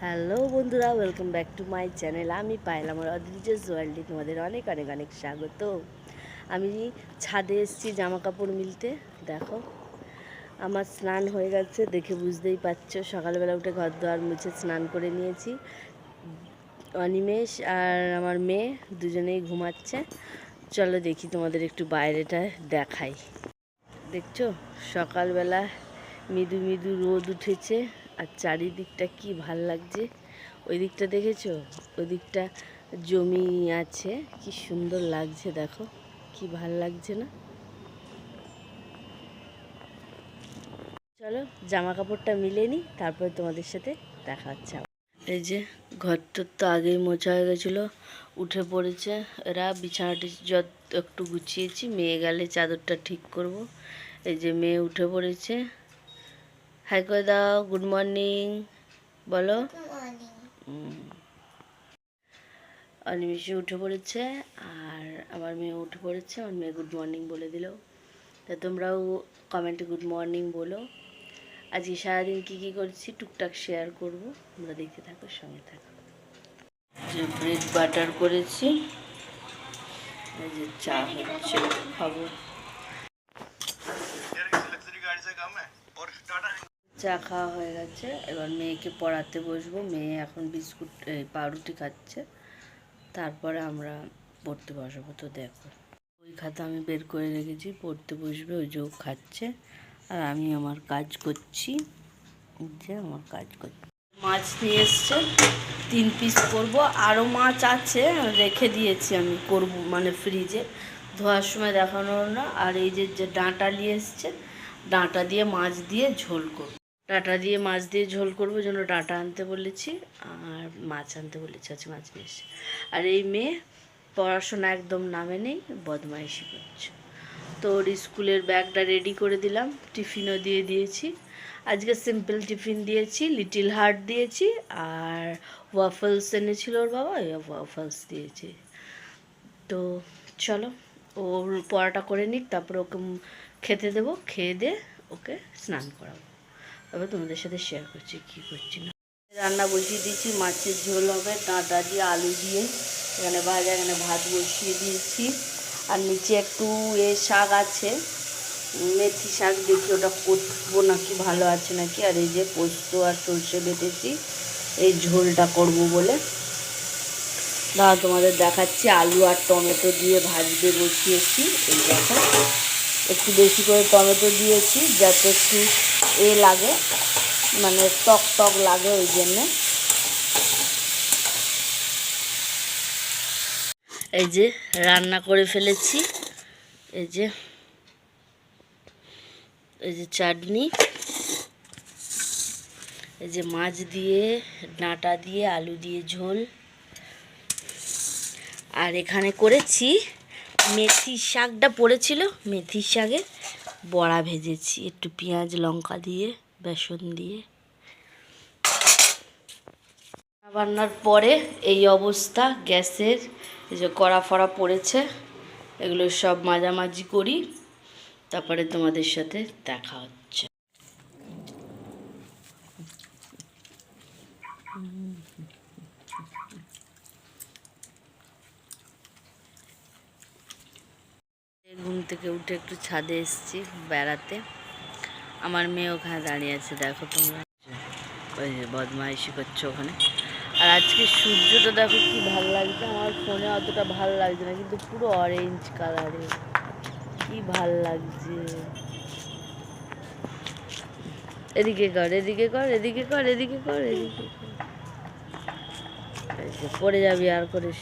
Hello বন্ধুরা, welcome back to my channel. আমি পায়েল, আমার অদ্রিজাস ওয়ার্ল্ডে তোমাদের অনেক অনেক অনেক স্বাগত। আমি ছাদে এসেছি জামা কাপড় মিলতে। দেখো আমার স্নান হয়ে গেছে, দেখে বুঝতেই পারছো। সকালবেলা উঠে ঘর দোয়ার মুছে স্নান করে নিয়েছি। অনিমেষ আর আমার মেয়ে দুজনেই ঘুমাচ্ছে। চলো দেখি তোমাদের একটু বাইরেটা দেখাই। দেখছো সকালবেলা মৃদু মৃদু রোদ উঠেছে আর চারিদিকটা কি ভাল লাগছে। ওই দিকটা দেখেছো, ওই দিকটা জমি আছে, কি সুন্দর লাগছে। দেখো কি ভাল লাগছে না? চলো জামা কাপড়টা মিলে নিই, তারপরে তোমাদের সাথে দেখা হচ্ছে। এই যে ঘরটার তো আগেই মোছা হয়ে গেছিলো, উঠে পড়েছে এরা। বিছানাটি যত একটু গুছিয়েছি, মেয়ে গেলে চাদরটা ঠিক করব। এই যে মেয়ে উঠে পড়েছে। হাই করে দাও, গুড মর্নিং বলো। অনিমেষে উঠে পড়েছে আর আমার মেয়ে উঠে পড়েছে। আমার মেয়ে গুড মর্নিং বলে দিল, তা তোমরাও কমেন্টে গুড মর্নিং বলো। আজকে সারাদিন কী কী করছি টুকটাক শেয়ার করব, তোমরা দেখতে থাকো, সঙ্গে থাকো। যে ব্রেড বাটার করেছি, এই যে চা হচ্ছে, খাবো। চা খাওয়া হয়ে গেছে, এবার মেয়েকে পড়াতে বসবো। মেয়ে এখন বিস্কুট পাউরুটি খাচ্ছে, তারপরে আমরা পড়তে বসবো। তো দেখো ওই খাতা আমি বের করে রেখেছি, পড়তে বসবে। ওই যে খাচ্ছে আর আমি আমার কাজ করছি। যে আমার কাজ করছি। মাছ নিয়ে এসছে, 3 পিস করবো। আরও মাছ আছে, রেখে দিয়েছি আমি, করব মানে ফ্রিজে, ধোয়ার সময় দেখানো না। আর এই যে ডাঁটা নিয়ে এসছে, ডাঁটা দিয়ে মাছ দিয়ে ঝোল করবো। ডাঁটা দিয়ে মাছ দিয়ে ঝোল করবো, জন্য ডাঁটা আনতে বলেছি আর মাছ আনতে বলেছি। আছে মাছ নিয়ে এসছে। আর এই মেয়ে পড়াশোনা একদম নামে নেই, বদমাইশি করছে। তো ওর স্কুলের ব্যাগটা রেডি করে দিলাম, টিফিনও দিয়ে দিয়েছি। আজকে সিম্পল টিফিন দিয়েছি, লিটিল হার্ট দিয়েছি আর ওয়াফলস এনেছিল ওর বাবা, ওই ওয়াফলস দিয়েছি। তো চলো ওর পড়াটা করে নিক, তারপরে ওকে খেতে দেবো। খেয়ে দিয়ে ওকে স্নান করাবো, তারপর তোমাদের সাথে শেয়ার করছি কী করছি না। রান্না বসিয়ে দিয়েছি, মাছের ঝোল হবে ডাঁটা দিয়ে আলু দিয়ে। এখানে ভাজা, এখানে ভাত বসিয়ে দিয়েছি। আর নিচে একটু শাক আছে, মেথি শাক, দেখি ওটা করবো নাকি, ভালো আছে নাকি। আর এই যে পোস্ত আর সর্ষে বেটেছি এই ঝোলটা করব বলে। দাঁড়া তোমাদের দেখাচ্ছি। আলু আর টমেটো দিয়ে ভাজতে বসিয়েছি। এই দেখো একটু বেশি করে টমেটো দিয়েছি, যাতে একটু লাগে, মানে টক টক লাগে, ওই জন্যে। এই যে রান্না করে ফেলেছি। এই যে চাটনি, এই যে মাছ দিয়ে, ডাঁটা দিয়ে, আলু দিয়ে ঝোল। আর এখানে করেছি মেথি শাকটা পড়েছিল, মেথি শাকে বড়া ভেজেছি, একটু পেঁয়াজ লঙ্কা দিয়ে, বেসন দিয়ে। রান্নার পরে এই অবস্থা গ্যাসের। এই যে কড়া ফড়া পড়েছে, এগুলো সব মাঝামাঝি করি, তারপরে তোমাদের সাথে দেখা হচ্ছে। ঘুম থেকে উঠে একটু ছাদে এসেছি বেড়াতে। আমার মেয়ে ওখানে দাঁড়িয়ে আছে, দেখো তোমরা, ওই যে বদমাইশি করছে ওখানে। আর আজকে সূর্যটা দেখো কি ভালো লাগছে। আমার ফোনে অতটা ভালো লাগছে না, কিন্তু পুরো অরেঞ্জ কালারে কি ভাল লাগছে। এদিকে কর, এদিকে কর, এদিকে কর, এদিকে কর, এদিকে কর। পড়ে যাবি আর করিস।